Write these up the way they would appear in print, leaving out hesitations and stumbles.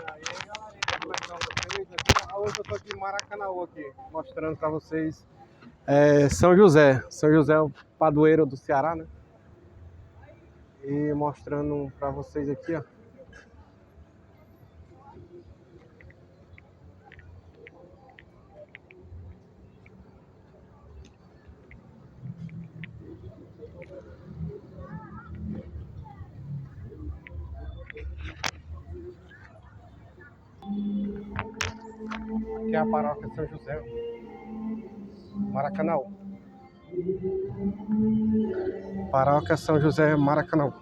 E aí, galerinha, como é que estão vocês? Hoje eu tô aqui em Maracanaú, aqui, mostrando para vocês São José. São José é o padroeiro do Ceará, né? E mostrando para vocês aqui, ó. Que é a paróquia São José, Maracanaú. Paróquia São José, Maracanaú.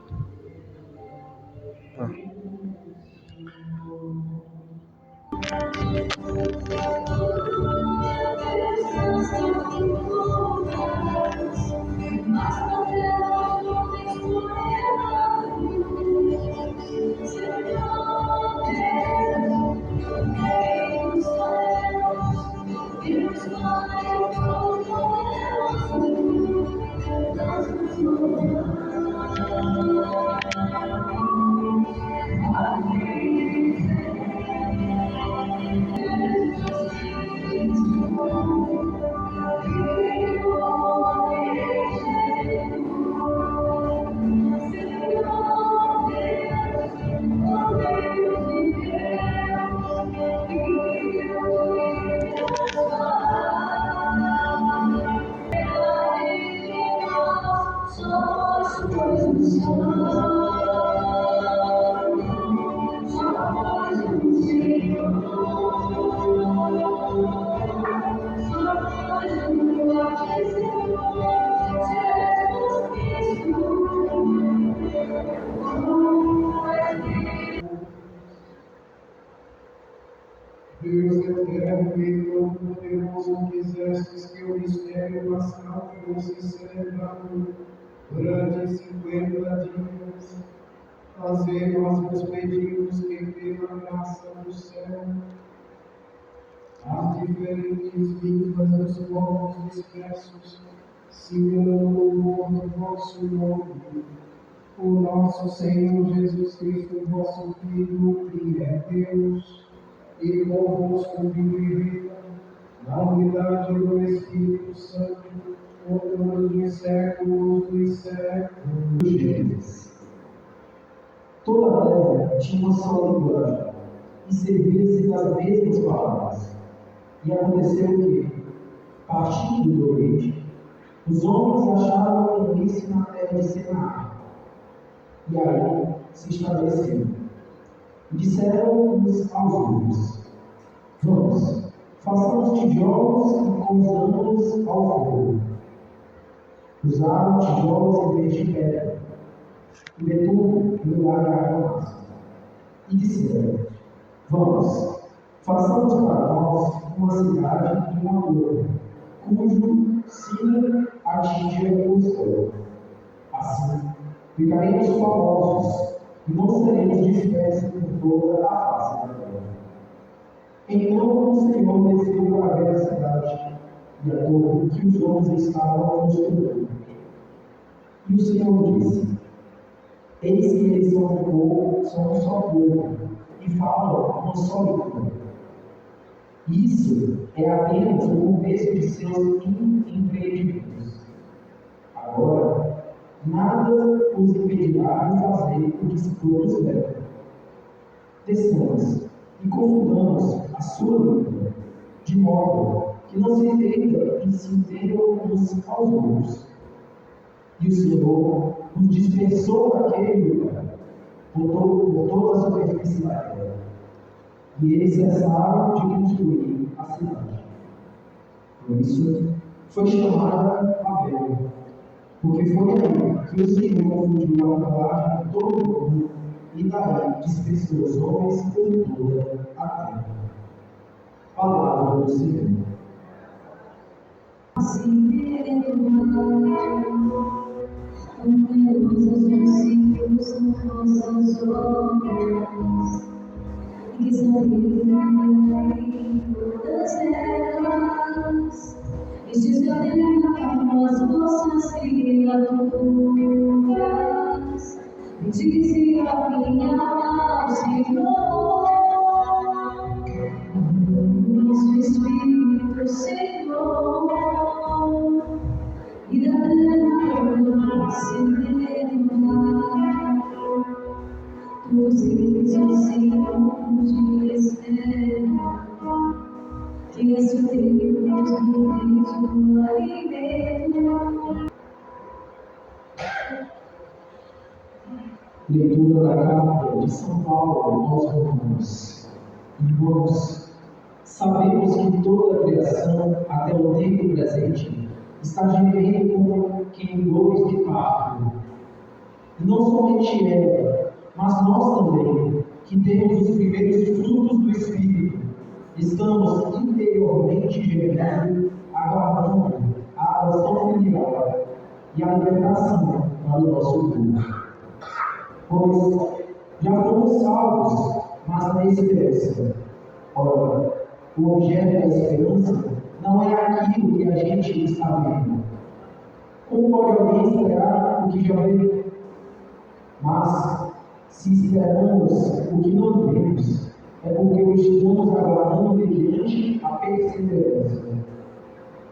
Deus eterno e todo-poderoso, quisestes que o mistério pascal fosse celebrado durante 50 dias. Fazei nós vos pedimos que, pela graça do céu, as diferentes línguas dos povos dispersos sigam o louvor do vosso nome. O nosso Senhor Jesus Cristo, vosso Filho, que é Deus, e convosco vive na unidade do Espírito Santo, por todos os séculos dos séculos. Toda a terra tinha uma só linguagem e servia-se das mesmas palavras. E aconteceu que, partindo do Oriente, os homens acharam planície na terra de Senaar. E aí se estabeleceram. E disseram uns aos outros: Vamos, façamos tijolos e constamos ao fogo. Usaram tijolos em vez de pedra, e betume no lugar de argamassa. E disseram: Vamos, façamos para nós uma cidade e uma torre, cujo cimo atinja o céu. Assim, ficaremos famosos e não seremos dispersos por toda a face da terra. Então o Senhor desceu para ver a cidade e a torre que os homens estavam construindo. E o Senhor disse: Eis que eles são um só povo, e falam uma só língua. Isso é apenas o começo de seus empreendimentos. Agora, nada os impedirá de fazer o que se todos devem. Desçamos e confundamos a sua língua, de modo que não se entenda e se entendam uns aos outros. E o Senhor nos dispensou daquele lugar, por toda a superfície da terra. E eles cessaram de construir a cidade. Por isso, foi chamada Babel, porque foi aí que o Senhor fundiu a linguagem de todo o mundo e daí dispersou os homens por toda a terra. Palavra do Senhor. Numerosos princípios são vossas obras, e saberei todas elas, e se escreverão as vossas criaturas, e dizia a minha alma ao Senhor, eis os ciclos de espera, que és o Deus do alimento. Leitura da carta de São Paulo aos Romanos. Irmãos, sabemos que toda a criação, até o tempo presente, está gemendo como que em dores de parto. E não somente ela, mas nós também, que temos os primeiros frutos do Espírito, estamos interiormente gemendo, aguardando a adoção filial e a libertação para o nosso povo. Pois já fomos salvos, mas na esperança. Ora, o objeto da esperança não é aquilo que a gente está vendo. Como pode alguém esperar o que já veio? Mas, se esperamos o que não vemos, é porque o estamos aguardando mediante a perseverança.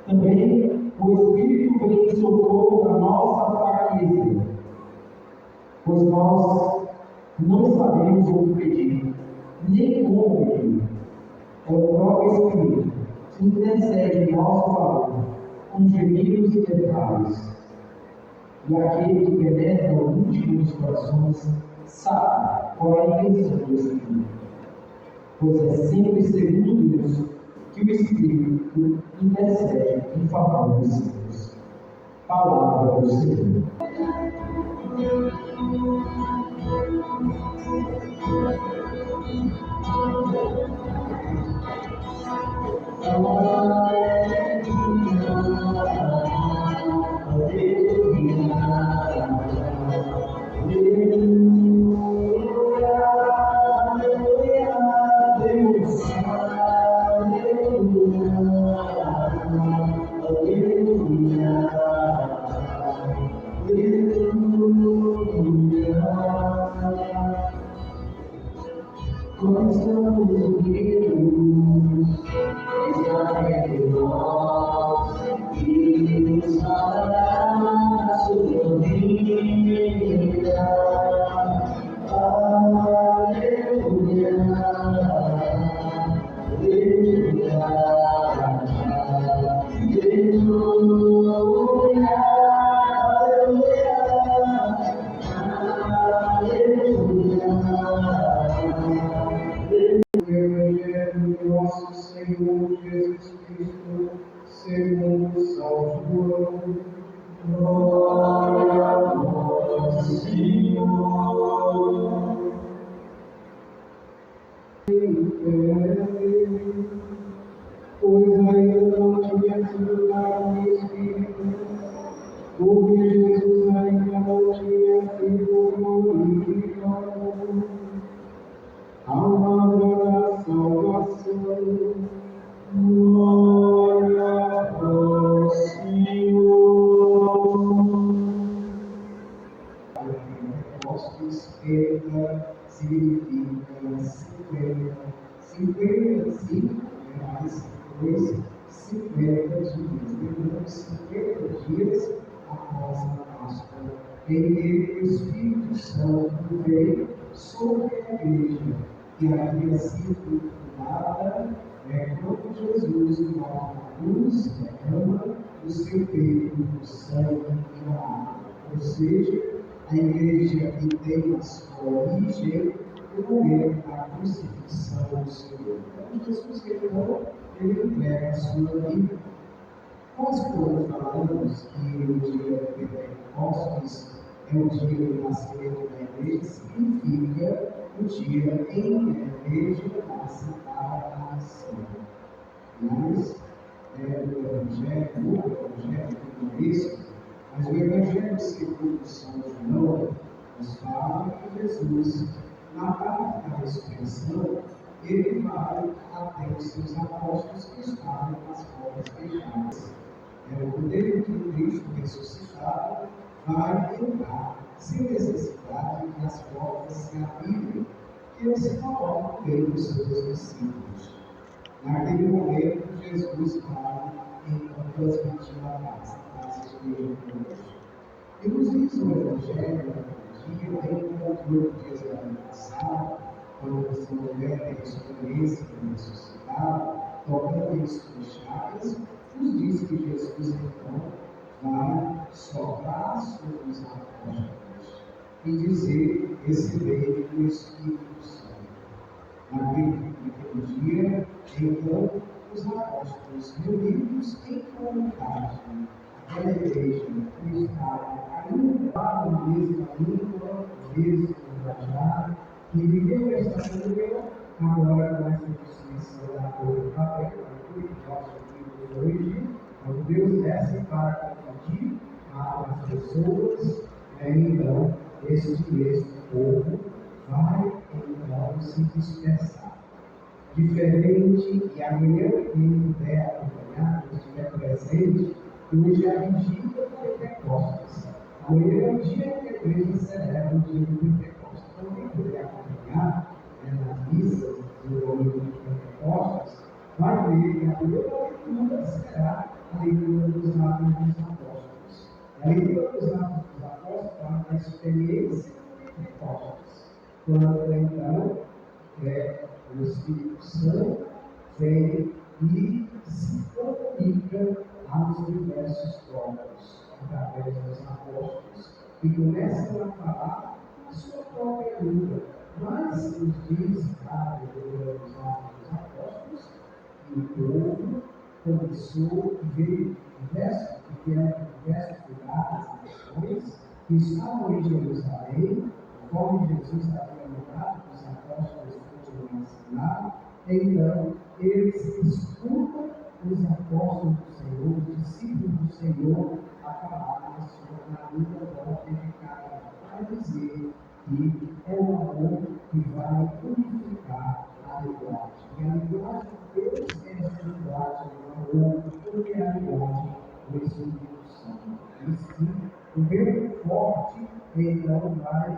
Também, o Espírito vem em socorro da nossa fraqueza, pois nós não sabemos o que pedir, nem como pedir. É o próprio Espírito que intercede em nosso favor, com gemidos e detalhes. E aquele que penetra o íntimo dos corações sabe qual é a intenção do Espírito, pois é sempre segundo Deus que o Espírito intercede em favor dos seus. Palavra do Senhor. Nosso Senhor Jesus Cristo, segundo São João. Glória a vós, Senhor. Pois ainda não tinha sido dado o Espírito, porque Jesus ainda não tinha sido glorificado. Palavra da salvação. Glória a vós, Senhor. Nosso esquerda significa 50. 55 mais 2, 50 dias. Lembramos 50 dias após a Páscoa, em que o Espírito Santo veio sobre a igreja, que havia sido fundada quando Jesus morre na cruz, derrama do seu peito o sangue e a água. Ou seja, a igreja que tem a sua origem no momento da crucifixão do Senhor. Então, Jesus ele entrega a sua vida. Nós, quando falamos que o dia de Pentecostes é o dia do nascimento da igreja, significa o dia em que a igreja nasce para a nação. Mas, o Evangelho do Cristo, mas o Evangelho segundo São João nos fala que Jesus, na data da ressurreição, ele vai até os seus apóstolos que estavam nas portas fechadas. O poder que o Cristo ressuscitado vai entrar sem necessidade que as portas se abrirem, que ele se coloca no meio dos seus discípulos. Naquele momento, Jesus vai transmitir a paz de Deus. E nos diz o Evangelho, dia, encontrou dias do ano passado, quando essa mulher tem experiência com ressuscitado, tocando isso com chagas, nos diz que Jesus então vai soprar sobre os apóstolos e dizer: recebei o Espírito Santo. Naquele dia, então, os apóstolos reunidos em comunidade, aquela igreja que estava ainda falando a mesma língua, o mesmo linguajar, que viveu esta comunhão, agora com essa distinção da cor do papel, que nosso livro hoje, quando Deus desce para confundir as pessoas, então, este mesmo povo vai então se dispersar. Diferente, e amanhã quem puder acompanhar, quem estiver presente, que hoje é a vigília do Pentecostes. Amanhã é o dia que a igreja celebra o dia do Pentecostes. Então, quem puder acompanhar nas missas do domingo de Pentecostes, vai ver que a primeira leitura será a leitura dos Atos dos Apóstolos. A leitura dos Atos dos Apóstolos fala da experiência do Pentecostes. Quando então o Espírito Santo vem e se comunica aos diversos povos, através dos apóstolos, que começam a falar a sua própria língua. Mas nos diz a leitura dos Atos dos Apóstolos que o povo começou e veio diversos lugares, nações, que estavam em Jerusalém, conforme Jesus havia mandado que os apóstolos fossem ensinar. Então, eles escutam os apóstolos do Senhor, os discípulos do Senhor, a falar na língua própria de cada um, para dizer que é o amor que vai unificar a linguagem. E a linguagem de Deus é essa linguagem do amor, porque é a linguagem do Espírito Santo. E sim, o meu forte, então, vai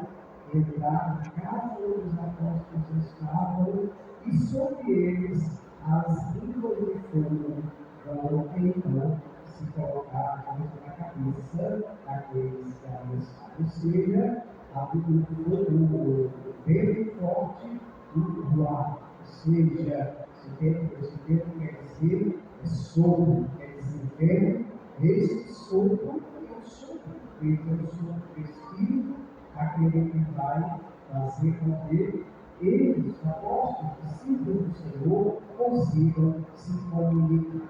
entrar na casa onde os apóstolos estavam, e sobre eles as línguas de fogo vão então se colocar na cabeça daqueles que ali estavam. Ou seja, o bem forte do ar. Ou seja, esse termo quer dizer sopro, quer dizer vento, esse sopro é o sopro, então o sopro do Espírito, aquele que vai fazer com que eles, os apóstolos, discípulos do Senhor, consigam se comunicar.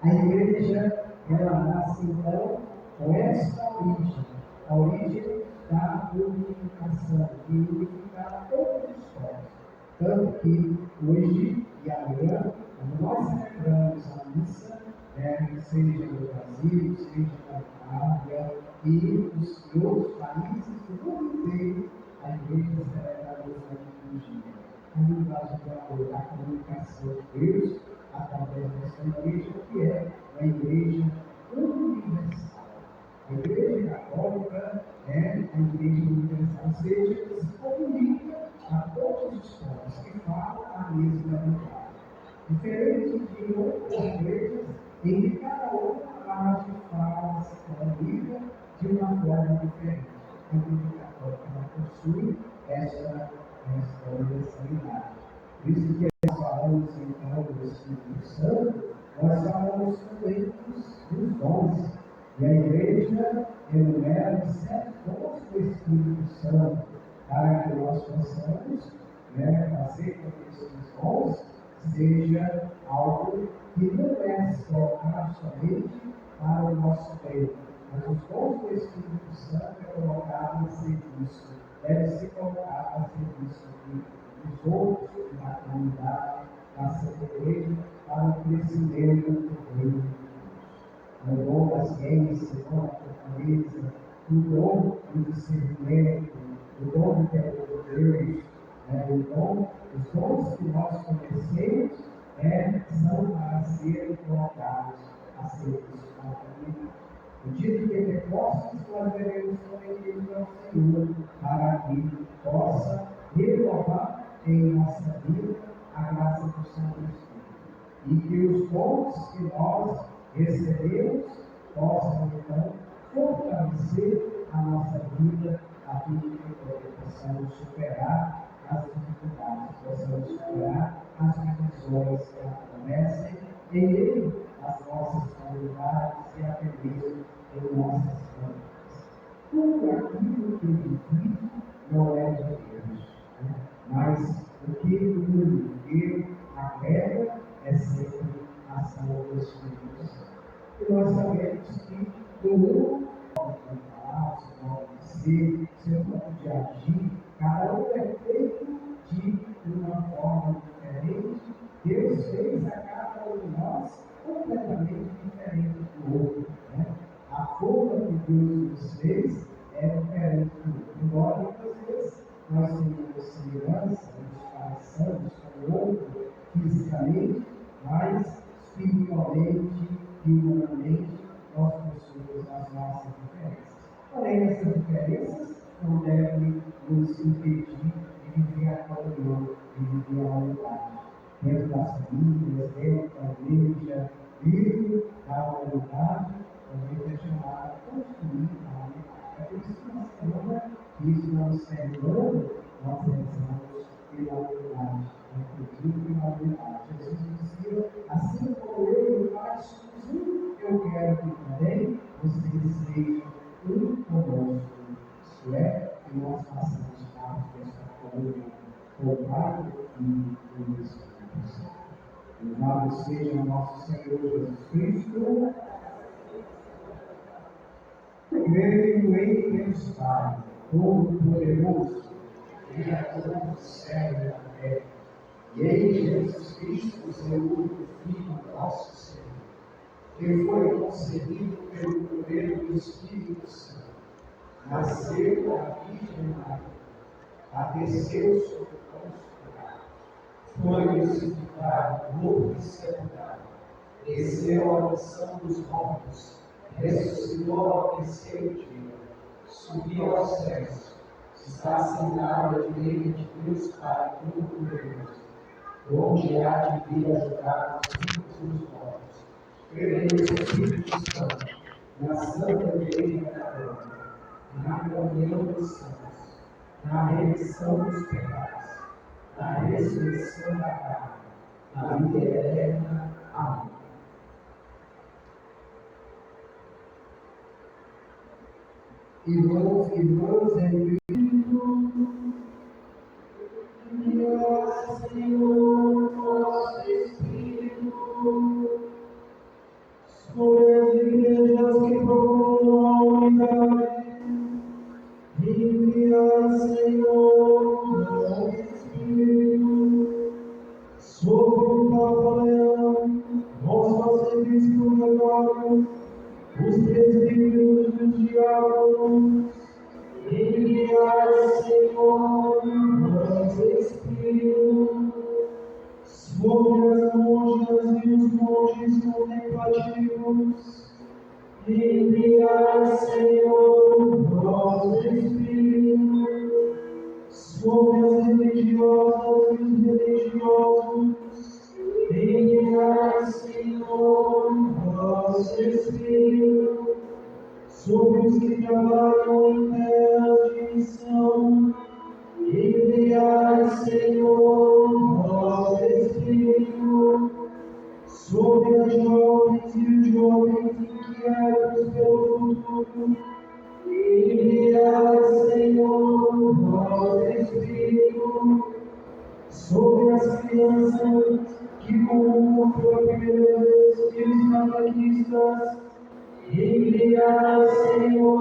A igreja, ela nasce então com esta origem, a origem da unificação, de unificar todos os povos. Tanto que hoje e amanhã, quando nós celebramos a missa, seja no Brasil, seja na Itália e os outros países do mundo inteiro, a igreja celebra a mesma liturgia. A linguagem do amor, a comunicação de Deus, através dessa igreja, que é a igreja universal. A igreja católica é a igreja universal, ou seja, que se comunica a todos os povos que falam a mesma linguagem. Diferente de outras igrejas, em que cada uma parte fala, se comunica de uma forma diferente. A igreja católica não possui essa universalidade. Por isso que nós falamos então do Espírito Santo, nós falamos também dos dons. E a igreja enumera 7 dons do Espírito Santo, para que nós possamos fazer com que esses dons seja algo que não é colocado somente para o nosso bem, mas os dons do Espírito Santo é colocado a serviço, deve ser colocado a serviço dos outros, da comunidade, da Santa Igreja, para o crescimento do reino de Deus. O dom da ciência, o dom da fortaleza, o dom do discernimento, o dom do temor de Deus, os dons que nós conhecemos são para serem colocados a serviço da comunidade. No dia de Pentecostes, nós veremos também pedir ao Senhor para que possa renovar em nossa vida a graça do Santo Espírito. E que os dons que nós recebemos possam, então, fortalecer a nossa vida, a fim de que possamos superar as dificuldades dificuldades, possamos superar as divisões que acontecem em meio às nossas comunidades e até mesmo em nossas famílias. Tudo aquilo que vive não é de Deus, né? Mas o que o mundo deu, a regra é sempre a ação do Espírito Santo. E nós sabemos que no mundo, falar, seu modo de ser, seu modo de agir, cada um é feito de uma forma diferente. Deus fez a cada um de nós completamente diferente do outro, né? A forma que Deus nos fez é diferente do outro. Embora muitas vezes nós tenhamos semelhança, nos pareçamos com o outro fisicamente, mas espiritualmente e humanamente nós possuímos as nossas diferenças. Porém, essas diferenças não devem nos impedir de viver a comunhão, de viver a unidade. Dentro das famílias, dentro da igreja, dentro da humanidade, a gente é chamado a construir a unidade. É por isso que na semana que estamos terminando, nós rezamos pela unidade, inclusive pela unidade. Jesus dizia, assim como eu e o Pai somos um, eu quero que também vocês sejam um conosco. Isto é, que nós façamos parte desta comunhão com o Pai e o Espírito Santo. Louvado seja o nosso Senhor Jesus Cristo. Creio em Deus Pai, Todo-Poderoso, Criador do céu e da terra, e em Jesus Cristo, seu único Filho, nosso Senhor, que foi concebido pelo poder do Espírito Santo, nasceu da Virgem Maria, padeceu sob Pôncio Pilato, foi crucificado, morto e sepultado, desceu à mansão dos mortos, ressuscitou ao terceiro dia, subiu aos céus, está sentado à direita de Deus Pai Todo-Poderoso, onde há de vir a julgar os vivos e os mortos. Creio no Espírito Santo, na Santa Igreja Católica, na comunhão dos santos, na remissão dos pecados, na ressurreição da carne, na vida eterna. Amém. Irmãos e irmãs, em Cristo, Senhor, nosso Espírito, sobre as igrejas que procuram a unidade, enviai, Senhor, nosso Espírito, sobre o Papa Leão, nosso arcebispo Gregório, os presbíteros dos diáconos, enviai, Senhor, nosso Espírito, sobre as monjas e os monges contemplativos, enviai, Senhor, nosso Espírito, sobre as religiosas e os religiosos, enviai, Senhor, nosso Espírito, sobre os que trabalham em terras de missão, enviai, Senhor, nosso Espírito, sobre as jovens e os jovens inquietos pelo futuro, enviai, Senhor, nosso Espírito, sobre as crianças que comungam pela primeira vez e os catequistas, enviai, Senhor,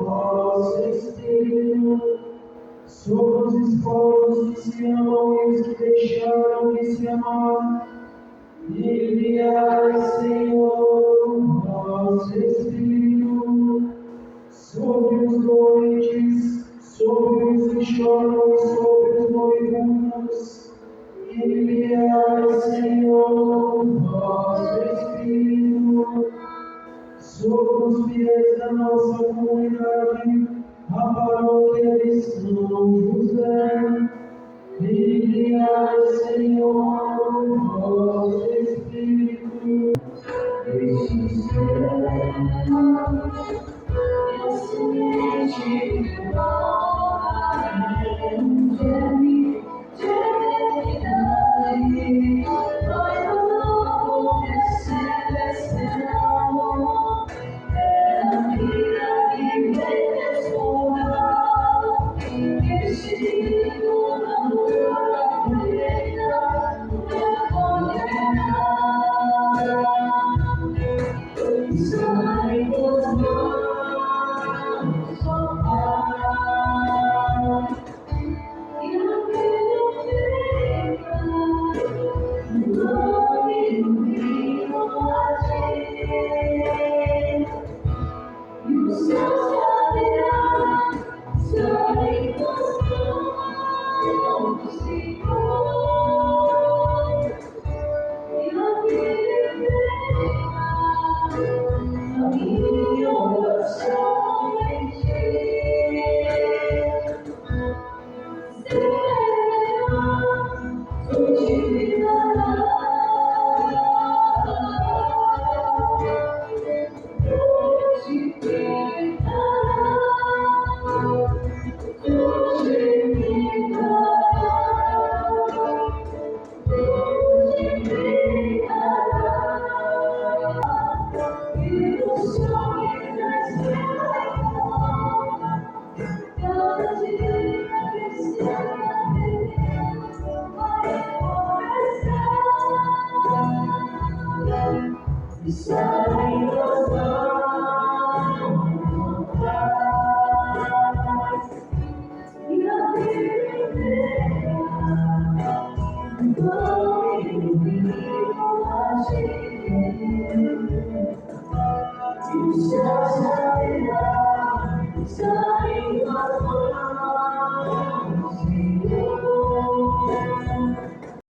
nosso Espírito, sobre os esposos que se amam e os que deixaram de se amar, enviai, Senhor, nosso Espírito, sobre os doentes, sobre os que choram e sobre os moribundos, enviai, Senhor, nosso Espírito, sobre os fiéis da nossa comunidade, a paróquia de São José, enviai, Senhor, nosso Espírito. Este será a semente que nova, Shine,